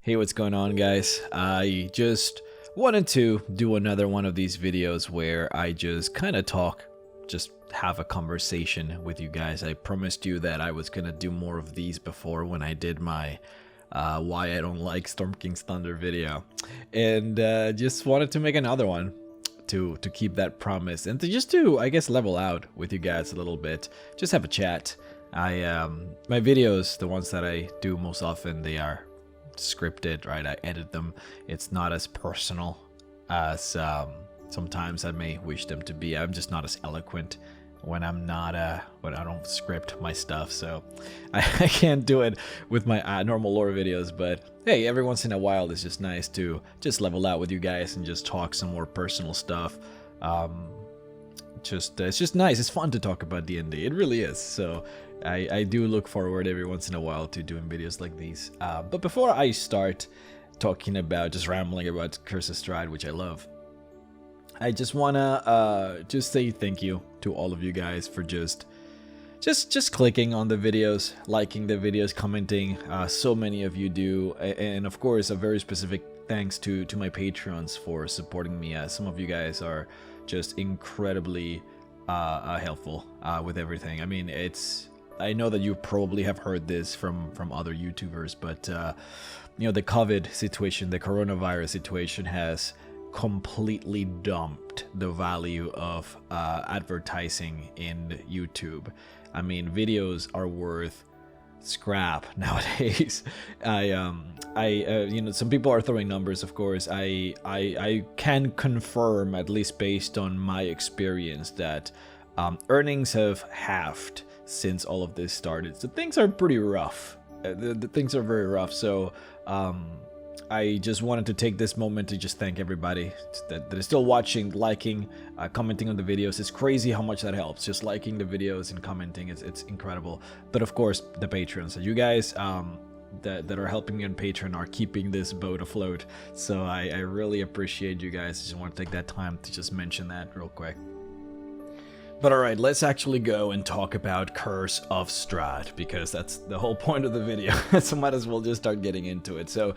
Hey, what's going on, guys? I just wanted to do another one of these videos where I just kind of talk, just have a conversation with you guys. I promised you that I was gonna do more of these before when I did my why I don't like Storm King's Thunder video, and just wanted to make another one to keep that promise and to just to, I guess, level out with you guys a little bit, just have a chat. My videos, the ones that I do most often, they are scripted, right? I edit them. It's not as personal as sometimes I may wish them to be. I'm just not as eloquent when I'm not when I don't script my stuff, so I can't do it with my normal lore videos. But hey, every once in a while it's just nice to just level out with you guys and just talk some more personal stuff. It's just nice. It's fun to talk about D&D. It really is. So I do look forward every once in a while to doing videos like these. But before I start talking about, just rambling about Curse of Strahd, which I love, I just wanna just say thank you to all of you guys for just clicking on the videos, liking the videos, commenting. So many of you do, and of course a very specific thanks to my Patreons for supporting me. Some of you guys are just incredibly helpful with everything. I mean, I know that you probably have heard this from other YouTubers, but you know, the COVID situation, the coronavirus situation has completely dumped the value of advertising in YouTube. I mean, videos are worth scrap nowadays. You know, some people are throwing numbers, of course. I can confirm, at least based on my experience, that earnings have halved since all of this started. So things are pretty rough. The things are very rough. So I just wanted to take this moment to just thank everybody that is still watching, liking, commenting on the videos. It's crazy how much that helps. Just liking the videos and commenting, it's incredible. But of course, the patrons, you guys that are helping me on Patreon are keeping this boat afloat. So I really appreciate you guys. I just want to take that time to just mention that real quick. But alright, let's actually go and talk about Curse of Strahd, because that's the whole point of the video, so might as well just start getting into it. So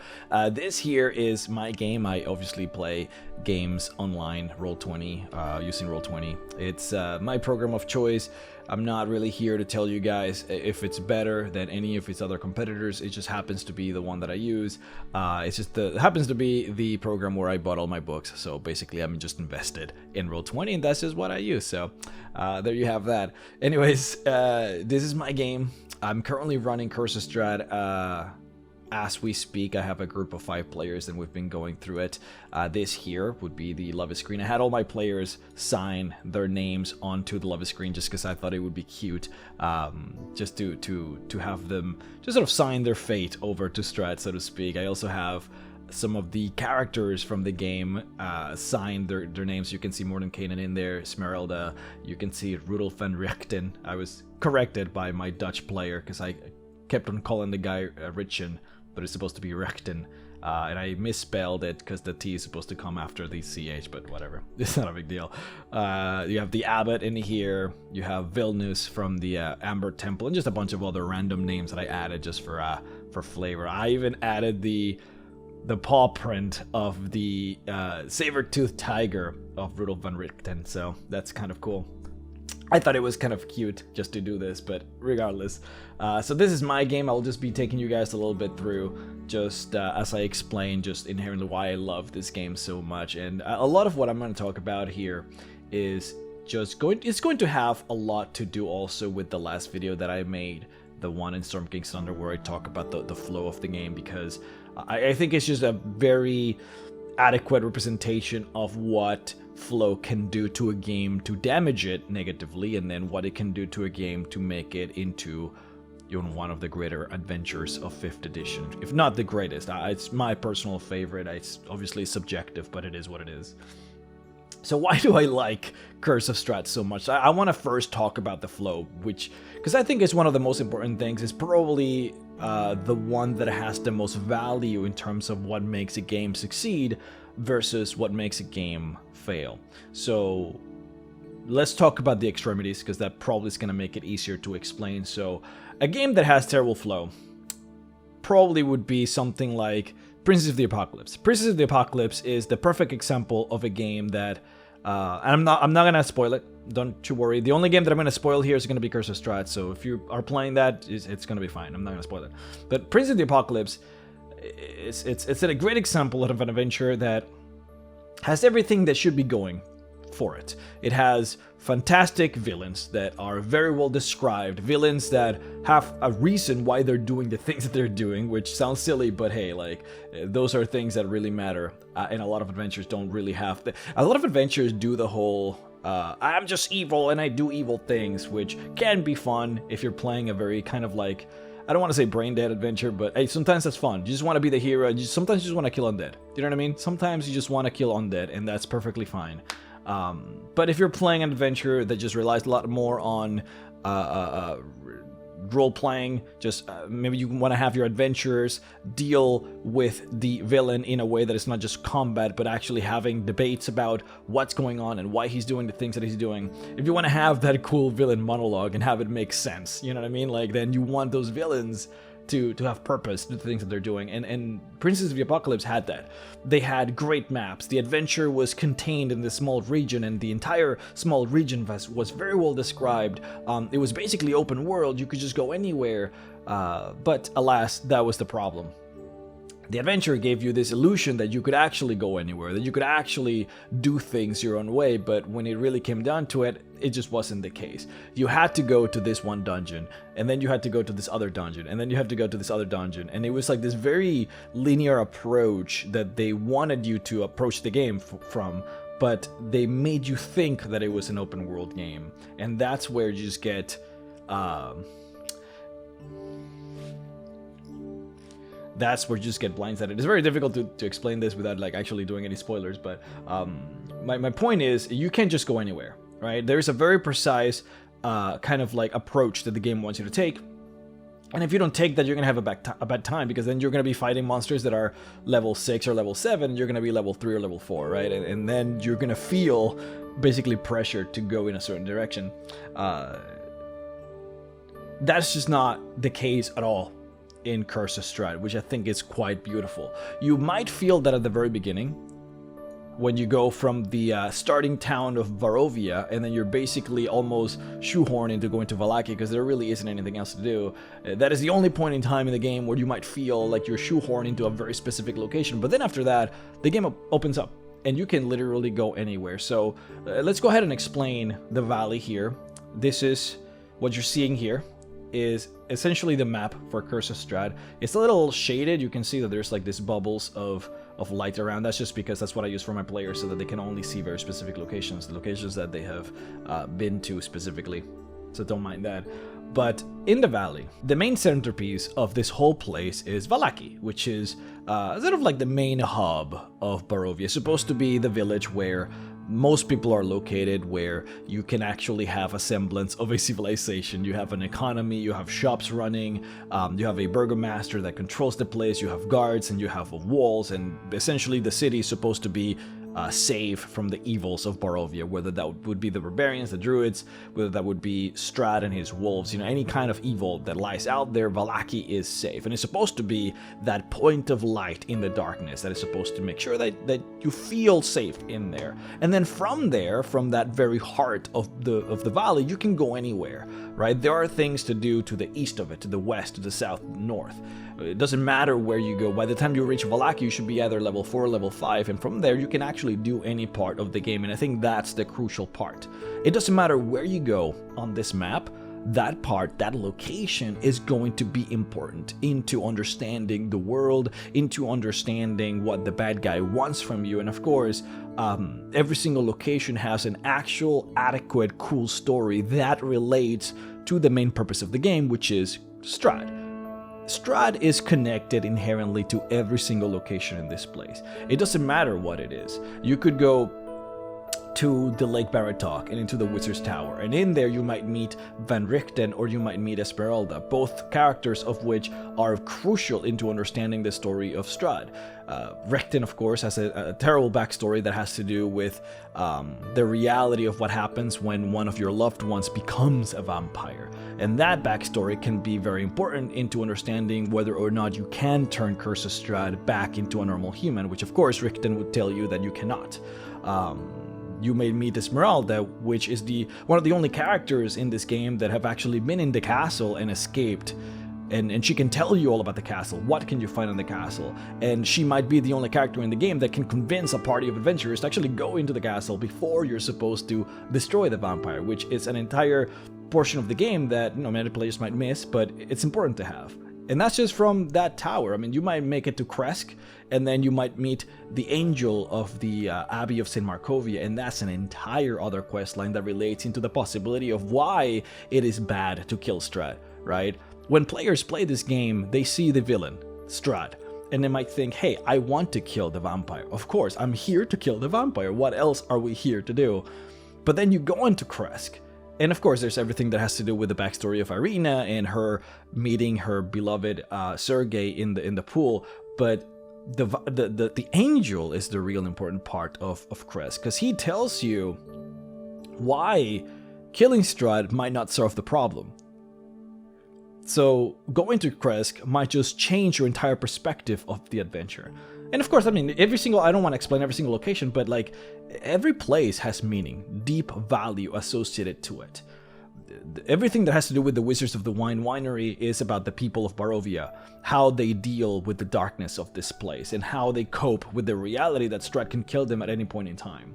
this here is my game. I obviously play games online, Roll20, using Roll20. It's my program of choice. I'm not really here to tell you guys if it's better than any of its other competitors. It just happens to be the one that I use. It happens to be the program where I bought all my books. So basically, I'm just invested in Roll20, and that's just what I use. So there you have that. Anyways, this is my game. I'm currently running Curse of Strahd. As we speak, I have a group of 5 players and we've been going through it. This here would be the love screen. I had all my players sign their names onto the love screen just because I thought it would be cute, just to have them just sort of sign their fate over to Strahd, so to speak. I also have some of the characters from the game sign their names. You can see Mordenkainen in there, Smeralda. You can see Rudolf van Richten. I was corrected by my Dutch player because I kept on calling the guy Richen, but it's supposed to be Rechten, and I misspelled it because the T is supposed to come after the CH, but whatever, it's not a big deal. You have the Abbot in here, you have Vilnius from the Amber Temple, and just a bunch of other random names that I added just for flavor. I even added the paw print of the saber-toothed tiger of Rudolf van Richten, so that's kind of cool. I thought it was kind of cute just to do this, but regardless. So this is my game. I'll just be taking you guys a little bit through, just as I explain, just inherently why I love this game so much. And a lot of what I'm going to talk about here is just it's going to have a lot to do also with the last video that I made, the one in Storm King's Thunder, where I talk about the flow of the game, because I think it's just a very adequate representation of what flow can do to a game to damage it negatively, and then what it can do to a game to make it into, you know, one of the greater adventures of 5th edition, if not the greatest. It's my personal favorite. It's obviously subjective, but it is what it is. So why do I like Curse of Strahd so much? I want to first talk about the flow, because I think it's one of the most important things. It's probably the one that has the most value in terms of what makes a game succeed versus what makes a game fail. So let's talk about the extremities, because that probably is going to make it easier to explain. So a game that has terrible flow probably would be something like Princess of the Apocalypse. Princess of the Apocalypse is the perfect example of a game that, and I'm not gonna spoil it. Don't you worry. The only game that I'm gonna spoil here is gonna be Curse of Strahd. So if you are playing that, it's gonna be fine. I'm not gonna spoil it. But Princess of the Apocalypse, it's a great example of an adventure that has everything that should be going for it. It has fantastic villains that are very well described, villains that have a reason why they're doing the things that they're doing, which sounds silly, but hey, like, those are things that really matter, and a lot of adventures don't really have a lot of adventures do the whole I'm just evil and I do evil things, which can be fun if you're playing a very kind of like, I don't want to say brain dead adventure, but hey, sometimes that's fun. You just want to be the hero. Sometimes you just want to kill undead. You know what I mean? Sometimes you just want to kill undead, and that's perfectly fine. But if you're playing an adventure that just relies a lot more on role-playing, just maybe you want to have your adventurers deal with the villain in a way that it's not just combat, but actually having debates about what's going on and why he's doing the things that he's doing. If you want to have that cool villain monologue and have it make sense, you know what I mean? Like, then you want those villains to have purpose to the things that they're doing, and Princess of the Apocalypse had that. They had great maps. The adventure was contained in this small region, and the entire small region was very well described. It was basically open world. You could just go anywhere, but alas, that was the problem. The adventure gave you this illusion that you could actually go anywhere, that you could actually do things your own way, but when it really came down to it, it just wasn't the case. You had to go to this one dungeon, and then you had to go to this other dungeon, and then you had to go to this other dungeon, and it was like this very linear approach that they wanted you to approach the game from, but they made you think that it was an open world game, and that's where you just get blindsided. It's very difficult to explain this without like actually doing any spoilers, but my point is, you can't just go anywhere, right? There's a very precise kind of like approach that the game wants you to take, and if you don't take that, you're gonna have a bad time, because then you're gonna be fighting monsters that are level 6 or level 7, and you're gonna be level 3 or level 4, right? And then you're gonna feel basically pressured to go in a certain direction. That's just not the case at all in Curse of Strahd, which I think is quite beautiful. You might feel that at the very beginning, when you go from the starting town of Barovia, and then you're basically almost shoehorned into going to Vallaki because there really isn't anything else to do. That is the only point in time in the game where you might feel like you're shoehorned into a very specific location, but then after that, the game opens up, and you can literally go anywhere. So let's go ahead and explain the valley here. This is what you're seeing here. Is essentially the map for Curse of Strahd. It's a little shaded. You can see that there's like these bubbles of light around. That's just because that's what I use for my players, so that they can only see very specific locations, the locations that they have been to specifically. So don't mind that. But in the valley, the main centerpiece of this whole place is Vallaki, which is sort of like the main hub of Barovia. It's supposed to be the village where most people are located, where you can actually have a semblance of a civilization. You have an economy, you have shops running, you have a burgomaster that controls the place, you have guards, and you have walls, and essentially the city is supposed to be safe from the evils of Barovia, whether that would be the barbarians, the druids, whether that would be Strahd and his wolves, you know, any kind of evil that lies out there, Vallaki is safe. And it's supposed to be that point of light in the darkness that is supposed to make sure that you feel safe in there. And then from there, from that very heart of the valley, you can go anywhere, right? There are things to do to the east of it, to the west, to the south, north. It doesn't matter where you go. By the time you reach Vallaki, you should be either level 4 or level 5, and from there you can actually do any part of the game, and I think that's the crucial part. It doesn't matter where you go on this map, that part, that location is going to be important into understanding the world, into understanding what the bad guy wants from you, and of course, every single location has an actual, adequate, cool story that relates to the main purpose of the game, which is Strahd. Strahd is connected inherently to every single location in this place. It doesn't matter what it is. You could go to the Lake Baratok and into the Wizard's Tower. And in there you might meet Van Richten or you might meet Esmeralda, both characters of which are crucial into understanding the story of Strahd. Richten, of course, has a terrible backstory that has to do with the reality of what happens when one of your loved ones becomes a vampire. And that backstory can be very important into understanding whether or not you can turn Curse of Strahd back into a normal human, which of course Richten would tell you that you cannot. You may meet Esmeralda, which is one of the only characters in this game that have actually been in the castle and escaped. And she can tell you all about the castle. What can you find in the castle? And she might be the only character in the game that can convince a party of adventurers to actually go into the castle before you're supposed to destroy the vampire, which is an entire portion of the game that many players might miss, but it's important to have. And that's just from that tower. I mean, you might make it to Kresk, and then you might meet the Angel of the Abbey of St. Markovia, and that's an entire other quest line that relates into the possibility of why it is bad to kill Strahd, right? When players play this game, they see the villain, Strahd, and they might think, hey, I want to kill the vampire. Of course, I'm here to kill the vampire. What else are we here to do? But then you go into Kresk, and of course, there's everything that has to do with the backstory of Irina and her meeting her beloved Sergei in the pool. But the angel is the real important part of Kresk, because he tells you why killing Strahd might not solve the problem. So going to Kresk might just change your entire perspective of the adventure. And of course, I mean, I don't want to explain every single location, but like every place has meaning, deep value associated to it. Everything that has to do with the Wizards of the Winery is about the people of Barovia, how they deal with the darkness of this place, and how they cope with the reality that Strahd can kill them at any point in time.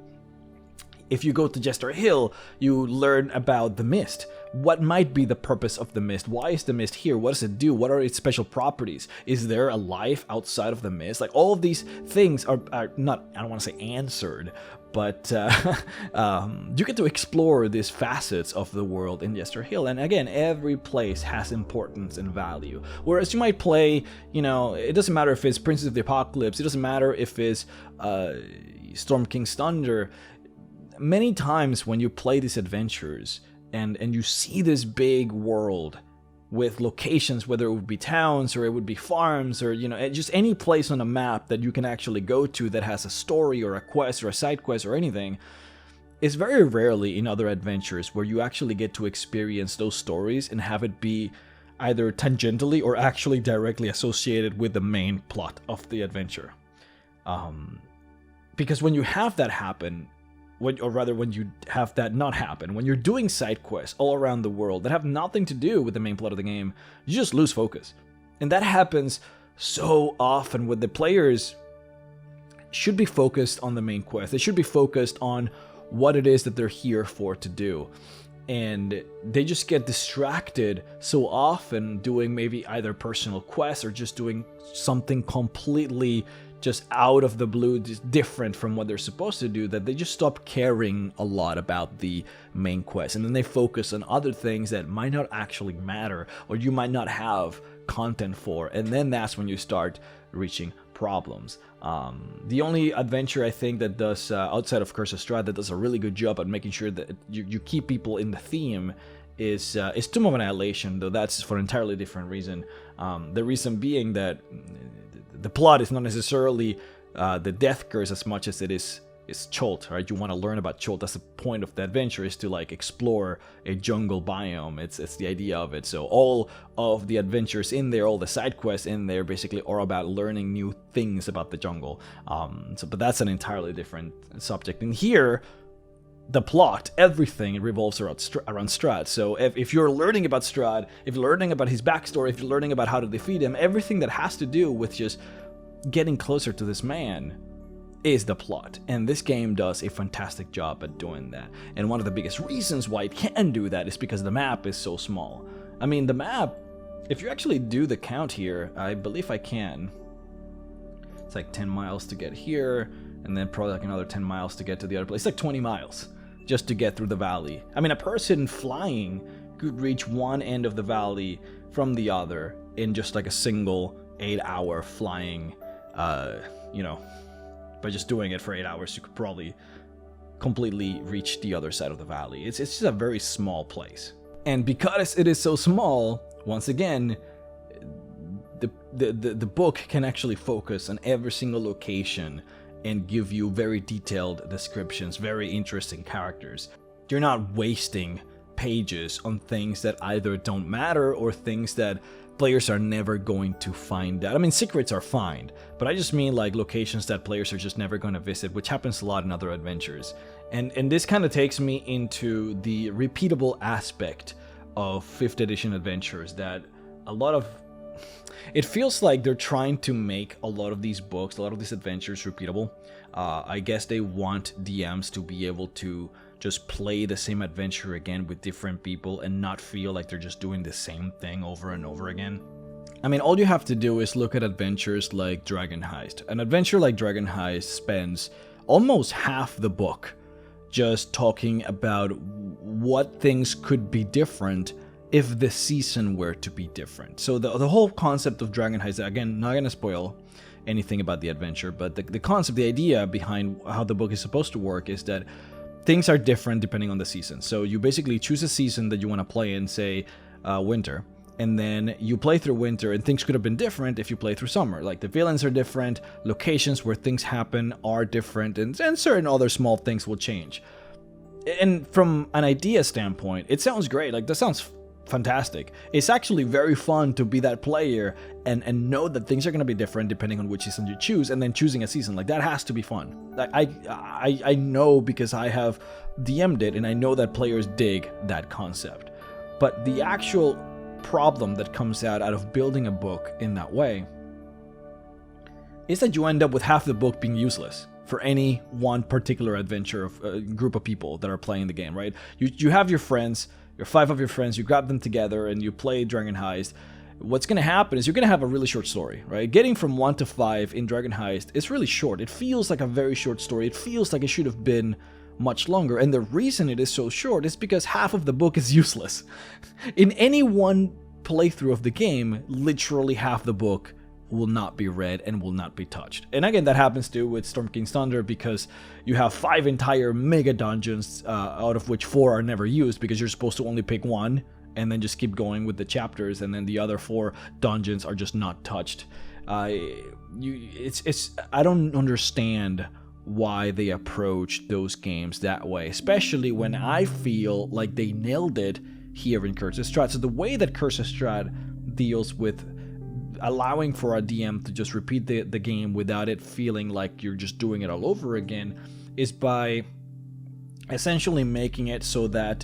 If you go to Jester Hill, you learn about the mist. What might be the purpose of the mist? Why is the mist here? What does it do? What are its special properties? Is there a life outside of the mist? Like, all of these things are not, I don't want to say answered, but you get to explore these facets of the world in Jester Hill. And again, every place has importance and value. Whereas you might play, it doesn't matter if it's Princess of the Apocalypse, it doesn't matter if it's Storm King's Thunder. Many times when you play these adventures and you see this big world with locations, whether it would be towns or it would be farms or just any place on a map that you can actually go to that has a story or a quest or a side quest or anything, it's very rarely in other adventures where you actually get to experience those stories and have it be either tangentially or actually directly associated with the main plot of the adventure. Because when you have that happen, when you have that not happen, when you're doing side quests all around the world that have nothing to do with the main plot of the game, you just lose focus. And that happens so often when the players should be focused on the main quest. They should be focused on what it is that they're here for to do. And they just get distracted so often doing maybe either personal quests or just doing something completely just out of the blue, just different from what they're supposed to do, that they just stop caring a lot about the main quest. And then they focus on other things that might not actually matter, or you might not have content for. And then that's when you start reaching problems. The only adventure I think that does, outside of Curse of Strahd, that does a really good job at making sure that you keep people in the theme is Tomb of Annihilation, though that's for an entirely different reason. The reason being that the plot is not necessarily the death curse as much as it is Chult, right? You want to learn about Chult. That's the point of the adventure, is to like explore a jungle biome. It's the idea of it. So all of the adventures in there, all the side quests in there, basically are about learning new things about the jungle. But that's an entirely different subject. And here, the plot, everything revolves around Strahd. So if you're learning about Strahd, if you're learning about his backstory, if you're learning about how to defeat him, everything that has to do with just getting closer to this man is the plot. And this game does a fantastic job at doing that. And one of the biggest reasons why it can do that is because the map is so small. I mean, the map, if you actually do the count here, I believe I can. It's like 10 miles to get here, and then probably like another 10 miles to get to the other place. It's like 20 miles just to get through the valley. I mean, a person flying could reach one end of the valley from the other in just like a single 8-hour flying, by just doing it for 8 hours, you could probably completely reach the other side of the valley. It's just a very small place. And because it is so small, once again, the book can actually focus on every single location and give you very detailed descriptions, very interesting characters. You're not wasting pages on things that either don't matter or things that players are never going to find out. I mean, secrets are fine, but I just mean like locations that players are just never going to visit, which happens a lot in other adventures. And this kind of takes me into the repeatable aspect of 5th edition adventures that a lot of... It feels like they're trying to make a lot of these books, a lot of these adventures repeatable. I guess they want DMs to be able to just play the same adventure again with different people and not feel like they're just doing the same thing over and over again. I mean, all you have to do is look at adventures like Dragon Heist. An adventure like Dragon Heist spends almost half the book just talking about what things could be different if the season were to be different. So the whole concept of Dragon Heist, again, not gonna spoil anything about the adventure, but the concept, the idea behind how the book is supposed to work is that things are different depending on the season. So you basically choose a season that you want to play in, say, winter, and then you play through winter, and things could have been different if you play through summer. Like the villains are different, locations where things happen are different, and certain other small things will change. And from an idea standpoint, it sounds great. Like, that sounds fantastic. It's actually very fun to be that player and know that things are going to be different depending on which season you choose, and then choosing a season. Like, that has to be fun. Like, I know because I have DM'd it, and I know that players dig that concept. But the actual problem that comes out of building a book in that way is that you end up with half the book being useless for any one particular adventure of a group of people that are playing the game, right? You have your friends, your 5 of your friends, you grab them together and you play Dragon Heist. What's going to happen is you're going to have a really short story, right? Getting from 1 to 5 in Dragon Heist is really short. It feels like a very short story. It feels like it should have been much longer. And the reason it is so short is because half of the book is useless. In any one playthrough of the game, literally half the book will not be read and will not be touched. And again, that happens too with Storm King's Thunder, because you have 5 entire mega dungeons, out of which 4 are never used, because you're supposed to only pick one and then just keep going with the chapters, and then the other 4 dungeons are just not touched. I don't understand why they approach those games that way, especially when I feel like they nailed it here in Curse of Strahd. So the way that Curse of Strahd deals with allowing for a DM to just repeat the game without it feeling like you're just doing it all over again is by essentially making it so that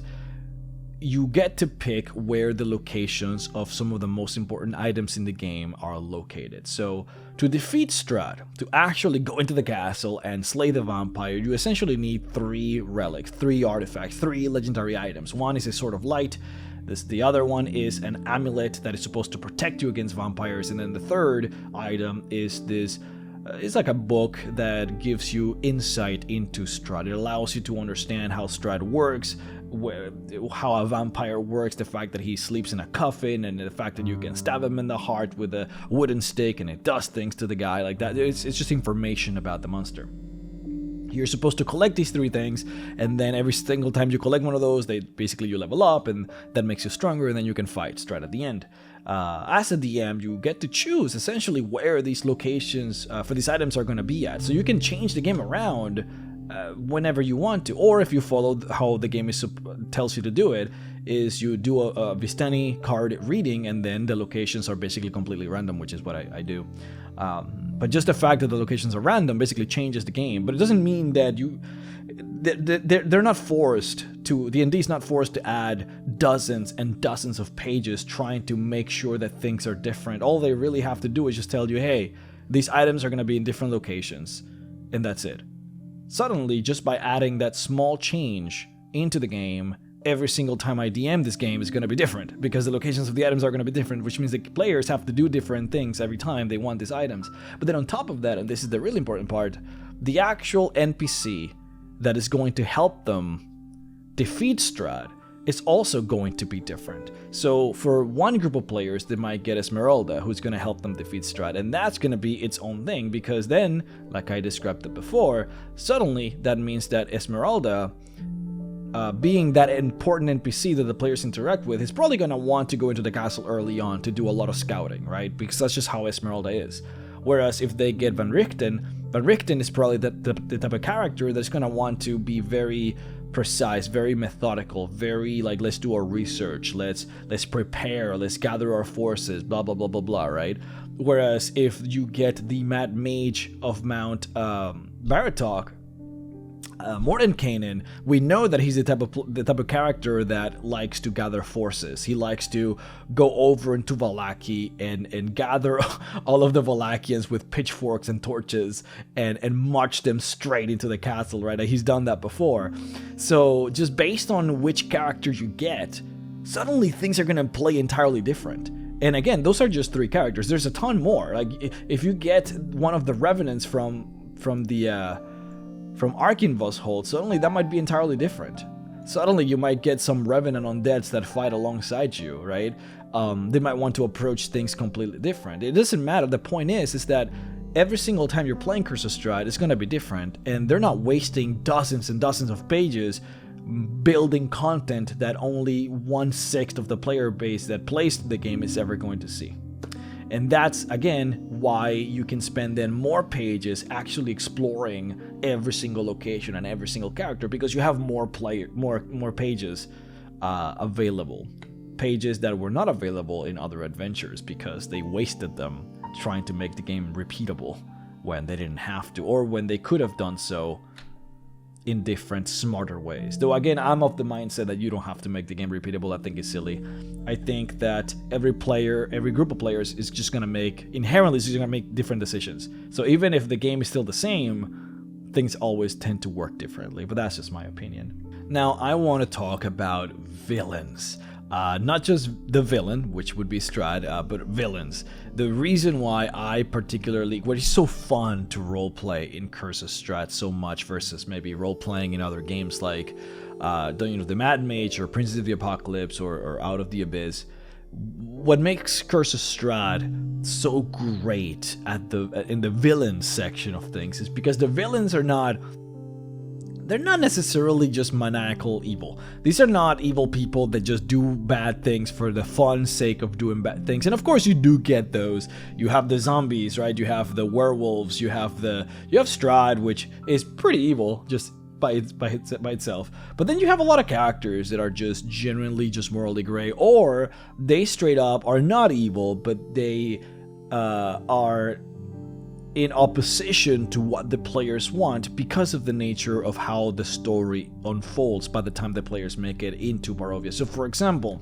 you get to pick where the locations of some of the most important items in the game are located. So to defeat Strahd, to actually go into the castle and slay the vampire, you essentially need 3 relics, 3 artifacts, 3 legendary items. One is a Sword of Light. The other one is an amulet that is supposed to protect you against vampires, and then the third item is this. It's like a book that gives you insight into Strahd. It allows you to understand how Strahd works, how a vampire works, the fact that he sleeps in a coffin, and the fact that you can stab him in the heart with a wooden stick and it does things to the guy like that. It's just information about the monster. You're supposed to collect these 3 things, and then every single time you collect one of those, you level up, and that makes you stronger, and then you can fight Strahd at the end. As a DM, you get to choose essentially where these locations for these items are going to be at. So you can change the game around whenever you want to, or if you follow how the game tells you to do it, is you do a Vistani card reading, and then the locations are basically completely random, which is what I do. But just the fact that the locations are random basically changes the game. But it doesn't mean that they're not forced to, D&D is not forced to add dozens and dozens of pages trying to make sure that things are different. All they really have to do is just tell you, hey, these items are going to be in different locations, and that's it. Suddenly, just by adding that small change into the game, every single time I DM this game is going to be different, because the locations of the items are going to be different, which means the players have to do different things every time they want these items. But then on top of that, and this is the really important part, the actual NPC that is going to help them defeat Strahd is also going to be different. So for one group of players, they might get Esmeralda, who's going to help them defeat Strahd, and that's going to be its own thing, because then, like I described it before, suddenly that means that Esmeralda, being that important NPC that the players interact with, is probably going to want to go into the castle early on to do a lot of scouting, right? Because that's just how Esmeralda is. Whereas if they get Van Richten is probably the type of character that's going to want to be very precise, very methodical, very like, let's do our research, let's prepare, let's gather our forces, blah blah blah blah blah, right? Whereas if you get the Mad Mage of Mount Baratok, Mordenkainen, we know that he's the type of character that likes to gather forces. He likes to go over into Vallaki and gather all of the Valakians with pitchforks and torches and march them straight into the castle, right? He's done that before. So just based on which character you get, suddenly things are going to play entirely different. And again, those are just 3 characters. There's a ton more. Like if you get one of the Revenants from Arkinvo's hold, suddenly that might be entirely different. Suddenly you might get some Revenant undeads that fight alongside you, right? They might want to approach things completely different. It doesn't matter. The point is that every single time you're playing Curse of Strahd, it's going to be different, and they're not wasting dozens and dozens of pages building content that only 1/6 of the player base that plays the game is ever going to see. And that's, again, why you can spend then more pages actually exploring every single location and every single character, because you have more pages available. Pages that were not available in other adventures because they wasted them trying to make the game repeatable when they didn't have to, or when they could have done so in different, smarter ways. Though again, I'm of the mindset that you don't have to make the game repeatable. I think it's silly. I think that every player, every group of players is just gonna make, inherently, is just gonna make different decisions. So even if the game is still the same, things always tend to work differently, but that's just my opinion. Now, I want to talk about villains. Not just the villain, which would be Strahd, but villains. The reason why I particularly, what is so fun to roleplay in Curse of Strahd so much versus maybe roleplaying in other games like the Mad Mage or Princes of the Apocalypse or Out of the Abyss. What makes Curse of Strahd so great in the villain section of things is because the villains are not, they're not necessarily just maniacal evil. These are not evil people that just do bad things for the fun sake of doing bad things. And of course you do get those. You have the zombies, right? You have the werewolves, you have Strahd, which is pretty evil just by itself. But then you have a lot of characters that are just genuinely just morally gray, or they straight up are not evil, but they are in opposition to what the players want because of the nature of how the story unfolds by the time the players make it into Barovia. So for example,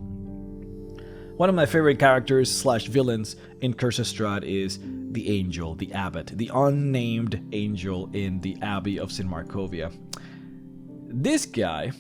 one of my favorite characters / villains in Curse of Strahd is the Angel, the Abbot, the unnamed angel in the Abbey of St. Markovia. This guy,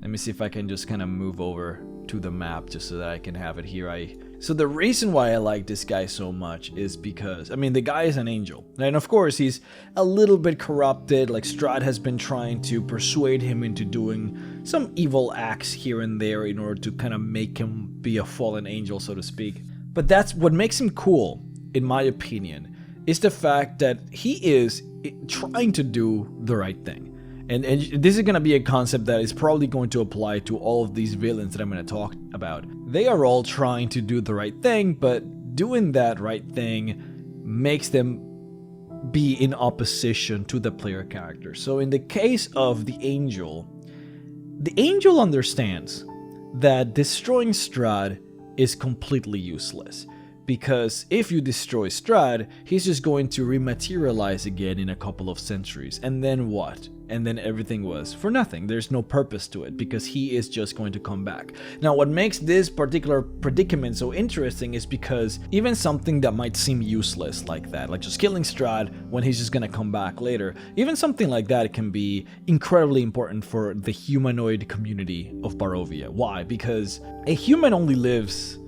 let me see if I can just kind of move over to the map just so that I can have it here. So the reason why I like this guy so much is because, I mean, the guy is an angel. And of course, he's a little bit corrupted. Like, Strahd has been trying to persuade him into doing some evil acts here and there in order to kind of make him be a fallen angel, so to speak. But that's what makes him cool, in my opinion, is the fact that he is trying to do the right thing. And this is going to be a concept that is probably going to apply to all of these villains that I'm going to talk about. They are all trying to do the right thing, but doing that right thing makes them be in opposition to the player character. So in the case of the Angel understands that destroying Strahd is completely useless. Because if you destroy Strahd, he's just going to rematerialize again in a couple of centuries. And then what? And then everything was for nothing. There's no purpose to it because he is just going to come back. Now, what makes this particular predicament so interesting is because even something that might seem useless like that, like just killing Strahd when he's just going to come back later, even something like that can be incredibly important for the humanoid community of Barovia. Why? Because a human only lives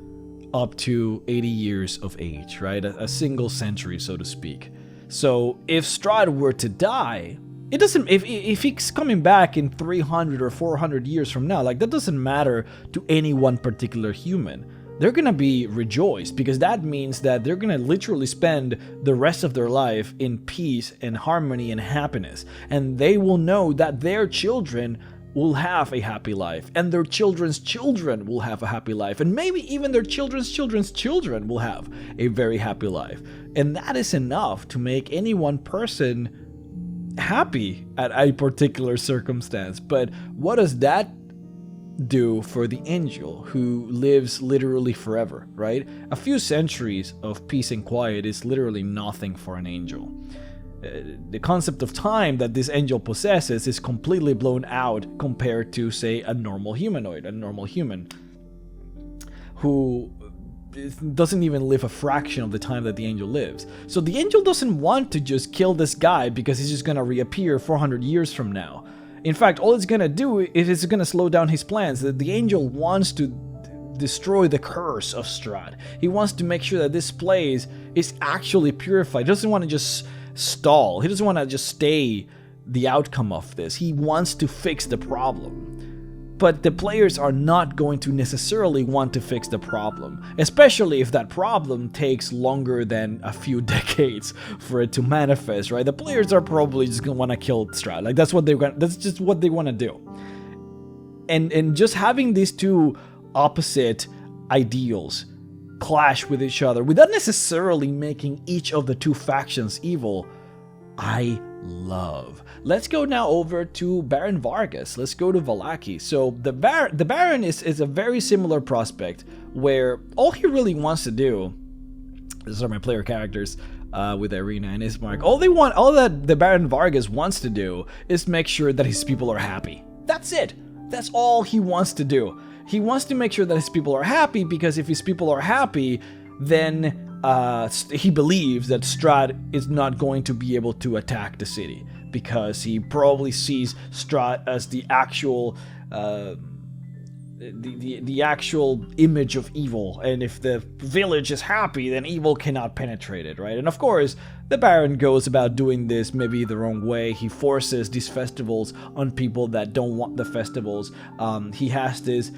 up to 80 years of age, right? A single century, so to speak. So if Strahd were to die, It doesn't, if he's coming back in 300 or 400 years from now, like, that doesn't matter to any one particular human. They're gonna be rejoiced, because that means that they're gonna literally spend the rest of their life in peace and harmony and happiness. And they will know that their children will have a happy life, and their children's children will have a happy life, and maybe even their children's children's children will have a very happy life. And that is enough to make any one person happy at a particular circumstance. But what does that do for the angel who lives literally forever, right? A few centuries of peace and quiet is literally nothing for an angel. The concept of time that this angel possesses is completely blown out compared to, say, a normal humanoid, a normal human who doesn't even live a fraction of the time that the angel lives. So the angel doesn't want to just kill this guy because he's just gonna reappear 400 years from now. In fact, all it's gonna do is it's gonna slow down his plans. The angel wants to destroy the Curse of Strahd. He wants to make sure that this place is actually purified. He doesn't want to just stall. He doesn't want to just stay the outcome of this. He wants to fix the problem. But the players are not going to necessarily want to fix the problem, especially if that problem takes longer than a few decades for it to manifest, right? The players are probably just gonna want to kill Strahd. Like, that's just what they want to do. And just having these two opposite ideals clash with each other without necessarily making each of the two factions evil, I love. Let's go now over to Baron Vargas. Let's go to Vallaki. So the Baron is a very similar prospect where all he really wants to do, these are my player characters with Irina and Ismark, all that the Baron Vargas wants to do is make sure that his people are happy. That's it. That's all he wants to do. He wants to make sure that his people are happy, because if his people are happy, then he believes that Strahd is not going to be able to attack the city, because he probably sees Strahd as the actual the actual image of evil, and if the village is happy, then evil cannot penetrate it, right? And of course, the Baron goes about doing this maybe the wrong way. He forces these festivals on people that don't want the festivals. He has this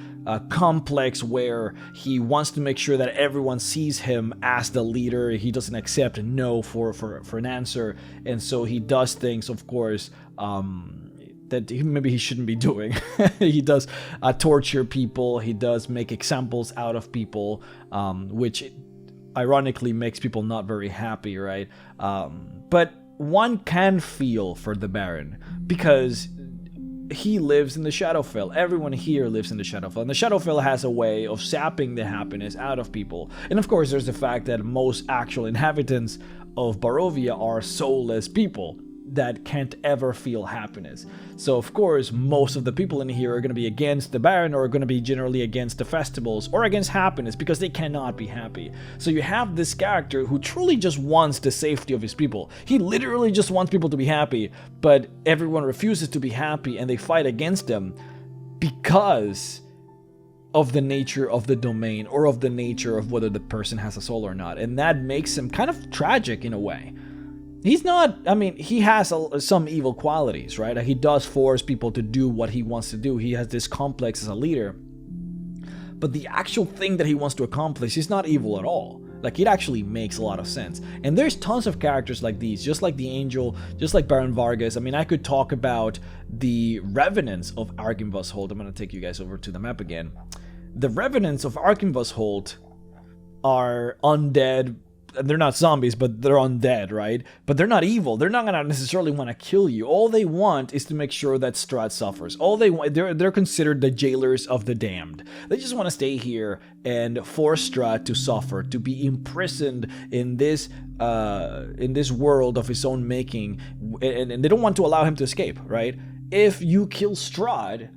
complex where he wants to make sure that everyone sees him as the leader. He doesn't accept no for an answer, and so he does things, of course, that maybe he shouldn't be doing. He does torture people. He does make examples out of people, which ironically makes people not very happy, right? But one can feel for the Baron, because he lives in the Shadowfell. Everyone here lives in the Shadowfell, and the Shadowfell has a way of sapping the happiness out of people. And of course, there's the fact that most actual inhabitants of Barovia are soulless people that can't ever feel happiness. So of course, most of the people in here are going to be against the Baron, or are going to be generally against the festivals, or against happiness, because they cannot be happy. So you have this character who truly just wants the safety of his people. He literally just wants people to be happy, but everyone refuses to be happy, and they fight against them because of the nature of the domain, or of the nature of whether the person has a soul or not. And that makes him kind of tragic in a way. He's not, I mean, he has some evil qualities, right? He does force people to do what he wants to do. He has this complex as a leader. But the actual thing that he wants to accomplish is not evil at all. Like, it actually makes a lot of sense. And there's tons of characters like these, just like the Angel, just like Baron Vargas. I mean, I could talk about the Revenants of Argynvostholt. I'm going to take you guys over to the map again. The Revenants of Argynvostholt are undead. They're not zombies, but they're undead, right? But they're not evil. They're not gonna necessarily want to kill you. All they want is to make sure that Strahd suffers. All they want, they're considered the jailers of the damned. They just want to stay here and force Strahd to suffer, to be imprisoned in this world of his own making, and they don't want to allow him to escape, right? If you kill Strahd,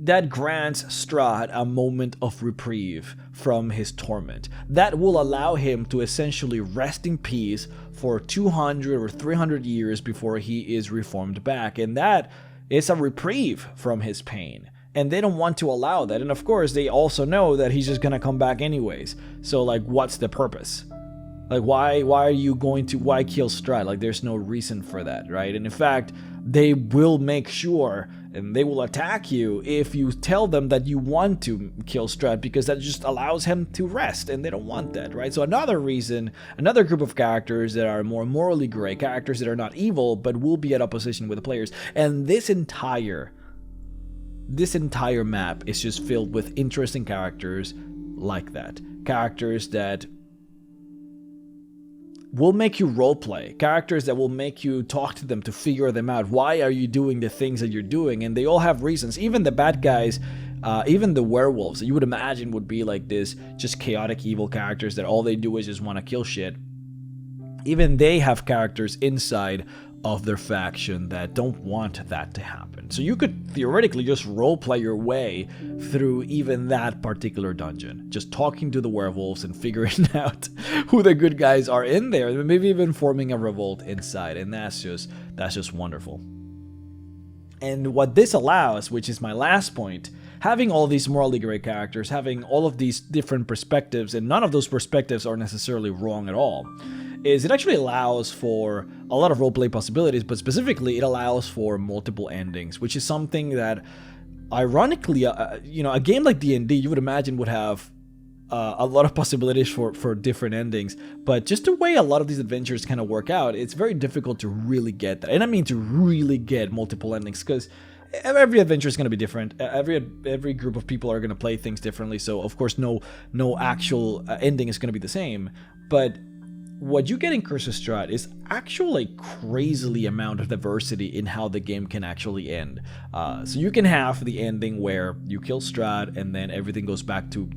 that grants Strahd a moment of reprieve from his torment. That will allow him to essentially rest in peace for 200 or 300 years before he is reformed back. And that is a reprieve from his pain. And they don't want to allow that. And of course, they also know that he's just gonna come back anyways. So, like, what's the purpose? Like, why are you going to, why kill Strahd? Like, there's no reason for that, right? And in fact, they will make sure and they will attack you if you tell them that you want to kill Strahd, because that just allows him to rest, and they don't want that, right? So another reason, another group of characters that are more morally gray, characters that are not evil but will be at opposition with the players. And this entire map is just filled with interesting characters like that. Characters that will make you roleplay, characters that will make you talk to them to figure them out. Why are you doing the things that you're doing? And they all have reasons. Even the bad guys, even the werewolves that you would imagine would be like this just chaotic evil characters that all they do is just want to kill shit. Even they have characters inside of their faction that don't want that to happen. So you could theoretically just roleplay your way through even that particular dungeon, just talking to the werewolves and figuring out who the good guys are in there, maybe even forming a revolt inside, and that's just wonderful. And what this allows, which is my last point, having all these morally gray characters, having all of these different perspectives, and none of those perspectives are necessarily wrong at all, is it actually allows for a lot of roleplay possibilities, but specifically it allows for multiple endings, which is something that, ironically, a game like D&D you would imagine would have a lot of possibilities for different endings, but just the way a lot of these adventures kind of work out, it's very difficult to really get that. And I mean to really get multiple endings, because every adventure is going to be different. Every group of people are going to play things differently, so of course no actual ending is going to be the same. But what you get in Curse of Strahd is actually a crazily amount of diversity in how the game can actually end. So you can have the ending where you kill Strahd and then everything goes back to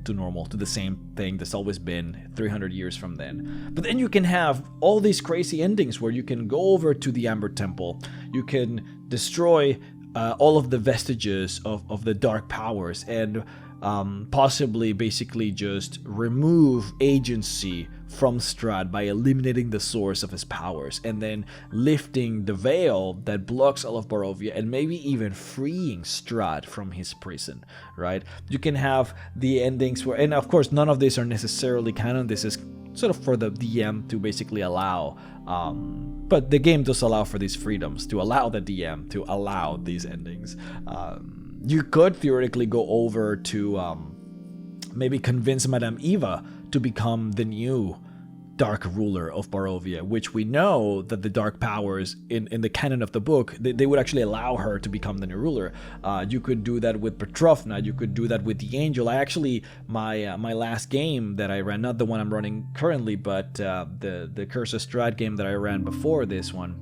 normal, to the same thing that's always been 300 years from then. But then you can have all these crazy endings where you can go over to the Amber Temple, you can destroy all of the vestiges of the dark powers, and possibly basically just remove agency from Strahd by eliminating the source of his powers, and then lifting the veil that blocks all of Barovia, and maybe even freeing Strahd from his prison, right? You can have the endings where, and of course none of these are necessarily canon, this is sort of for the DM to basically allow, but the game does allow for these freedoms, to allow the DM to allow these endings. You could theoretically go over to maybe convince Madame Eva to become the new Dark Ruler of Barovia, which we know that the Dark Powers in the canon of the book, they would actually allow her to become the new ruler. You could do that with Petrovna, you could do that with the Angel. I actually, my last game that I ran, not the one I'm running currently, but the Curse of Strahd game that I ran before this one,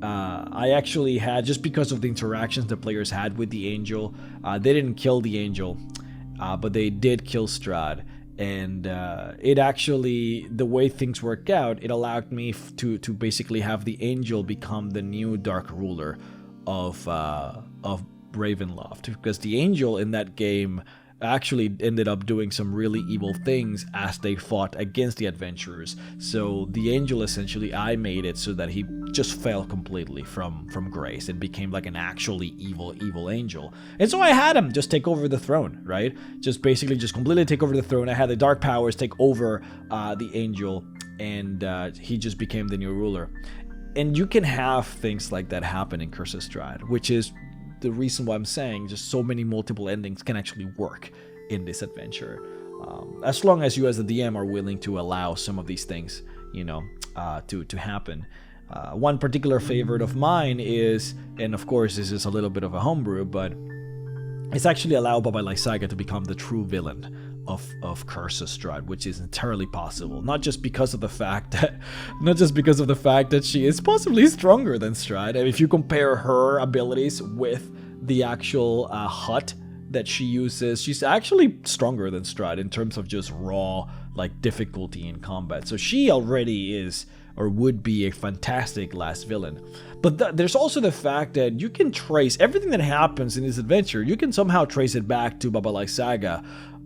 I actually had, just because of the interactions the players had with the Angel, they didn't kill the Angel, but they did kill Strahd. And it actually, the way things worked out, it allowed me to basically have the Angel become the new Dark Ruler of Ravenloft, because the Angel in that game actually ended up doing some really evil things as they fought against the adventurers. So the Angel, essentially, I made it so that he just fell completely from grace and became like an actually evil angel. And so I had him just take over the throne, right? Just basically just completely take over the throne. I had the dark powers take over the Angel, and he just became the new ruler. And you can have things like that happen in Curse of Strahd, which is the reason why I'm saying just so many multiple endings can actually work in this adventure, as long as you as the DM are willing to allow some of these things, to happen. One particular favorite of mine is, and of course this is a little bit of a homebrew, but it's actually allow Baba Lysaga to become the true villain of Curse of Strahd, which is entirely possible, not just because of the fact that she is possibly stronger than Strahd. And if you compare her abilities with the actual hut that she uses, she's actually stronger than Strahd in terms of just raw difficulty in combat. So she already is, or would be, a fantastic last villain. But there's also the fact that you can trace everything that happens in this adventure, you can somehow trace it back to Baba Lysaga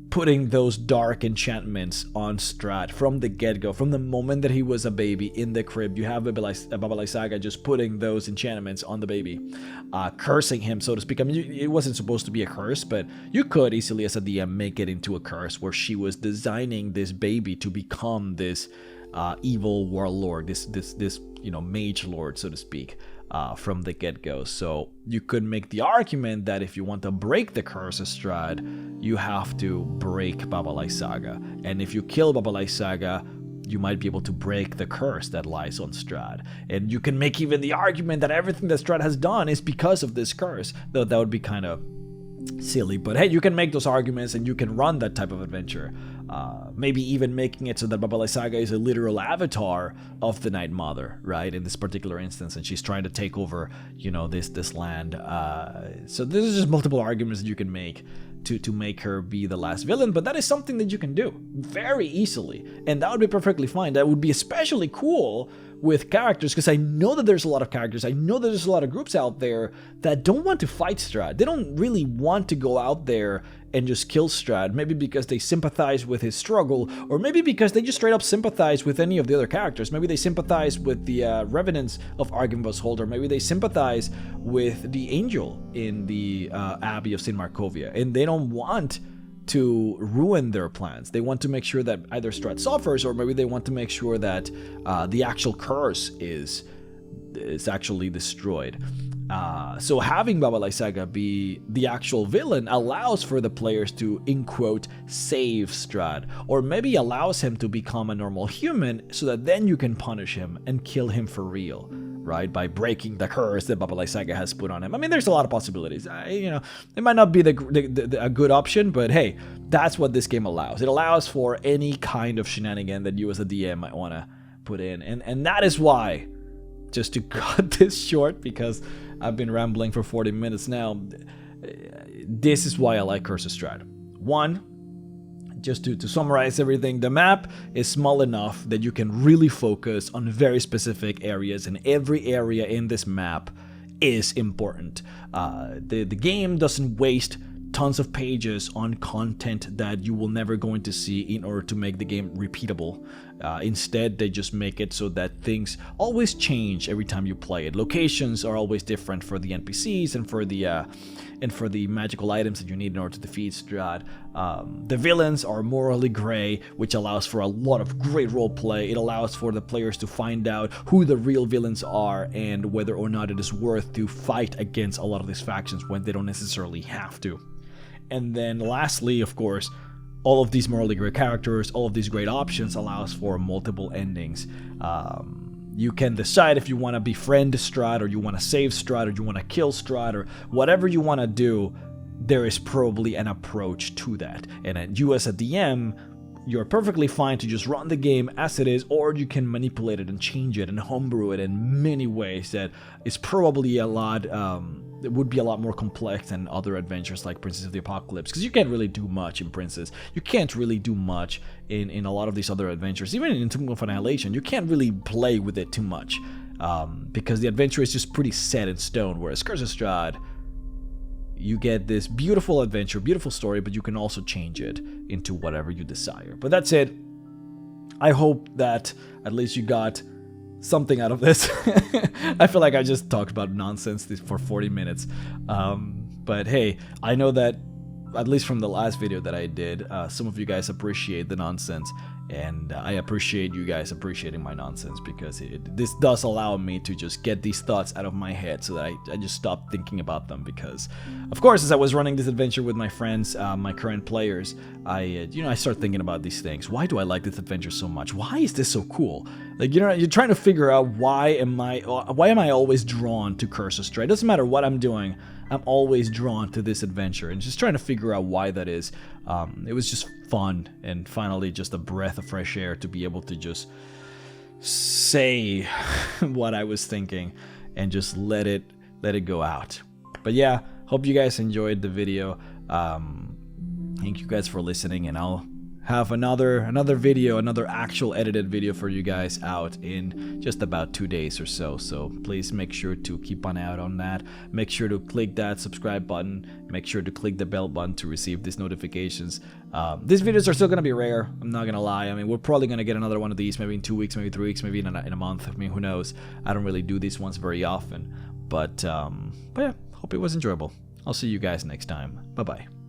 putting those dark enchantments on Strahd from the get-go, from the moment that he was a baby in the crib. You have Baba Lysaga just putting those enchantments on the baby, cursing him, so to speak. I mean, it wasn't supposed to be a curse, but you could easily, as a DM, make it into a curse, where she was designing this baby to become this evil warlord, this you know, mage lord, so to speak, from the get-go. So you could make the argument that if you want to break the Curse of Strahd, you have to break Baba Lysaga, and if you kill Baba Lysaga, you might be able to break the curse that lies on Strahd. And you can make even the argument that everything that Strahd has done is because of this curse, though that would be kind of silly. But hey, you can make those arguments and you can run that type of adventure. Maybe even making it so that Baba Lysaga is a literal avatar of the Night Mother, right? In this particular instance, and she's trying to take over, you know, this land. So there's just multiple arguments that you can make to make her be the last villain, but that is something that you can do very easily, and that would be perfectly fine. That would be especially cool with characters, because I know that there's a lot of characters, I know that there's a lot of groups out there that don't want to fight Strahd. They don't really want to go out there and just kill Strahd, maybe because they sympathize with his struggle, or maybe because they just straight up sympathize with any of the other characters. Maybe they sympathize with the Revenants of Argynvost, or maybe they sympathize with the Angel in the Abbey of St. Markovia, and they don't want to ruin their plans. They want to make sure that either Strahd suffers, or maybe they want to make sure that the actual curse is actually destroyed. So having Baba Lysaga be the actual villain allows for the players to, in quote, save Strahd, or maybe allows him to become a normal human, so that then you can punish him and kill him for real, right? By breaking the curse that Baba Lysaga has put on him. I mean, there's a lot of possibilities. You know, it might not be a good option, but hey, that's what this game allows. It allows for any kind of shenanigan that you as a DM might want to put in, and that is why, just to cut this short, because I've been rambling for 40 minutes now, this is why I like Curse of Strahd. One, just to summarize everything, the map is small enough that you can really focus on very specific areas, and every area in this map is important. The game doesn't waste tons of pages on content that you will never going to see in order to make the game repeatable. Instead, they just make it so that things always change every time you play it. Locations are always different for the NPCs and for the magical items that you need in order to defeat Strahd. The villains are morally gray, which allows for a lot of great roleplay. It allows for the players to find out who the real villains are and whether or not it is worth to fight against a lot of these factions when they don't necessarily have to. And then lastly, of course, all of these morally great characters, all of these great options allows for multiple endings. You can decide if you want to befriend Strahd, or you want to save Strahd, or you want to kill Strahd, or whatever you want to do. There is probably an approach to that. And you as a DM, you're perfectly fine to just run the game as it is, or you can manipulate it and change it and homebrew it in many ways that is probably a lot, it would be a lot more complex than other adventures like Princess of the Apocalypse, because you can't really do much in Princess. You can't really do much in a lot of these other adventures. Even in Tomb of Annihilation, you can't really play with it too much, because the adventure is just pretty set in stone, whereas Curse of Strahd, you get this beautiful adventure, beautiful story, but you can also change it into whatever you desire. But that's it. I hope that at least you got something out of this. I feel like I just talked about nonsense for 40 minutes. But hey, I know that at least from the last video that I did, some of you guys appreciate the nonsense, and I appreciate you guys appreciating my nonsense, because this does allow me to just get these thoughts out of my head, so that I just stop thinking about them. Because of course, as I was running this adventure with my friends, my current players, I start thinking about these things. Why do I like this adventure so much? Why is this so cool? Like, you're trying to figure out why am I always drawn to Curse of Strahd. It doesn't matter what I'm doing, I'm always drawn to this adventure, and just trying to figure out why that is. It was just fun, and finally just a breath of fresh air to be able to just say what I was thinking and just let it go out. But yeah, hope you guys enjoyed the video. Thank you guys for listening, and I'll have another video, another actual edited video for you guys out in just about 2 days or so. So please make sure to keep an eye out on that. Make sure to click that subscribe button. Make sure to click the bell button to receive these notifications. These videos are still going to be rare, I'm not going to lie. I mean, we're probably going to get another one of these maybe in 2 weeks, maybe 3 weeks, maybe in a month. I mean, who knows? I don't really do these ones very often. But yeah, hope it was enjoyable. I'll see you guys next time. Bye-bye.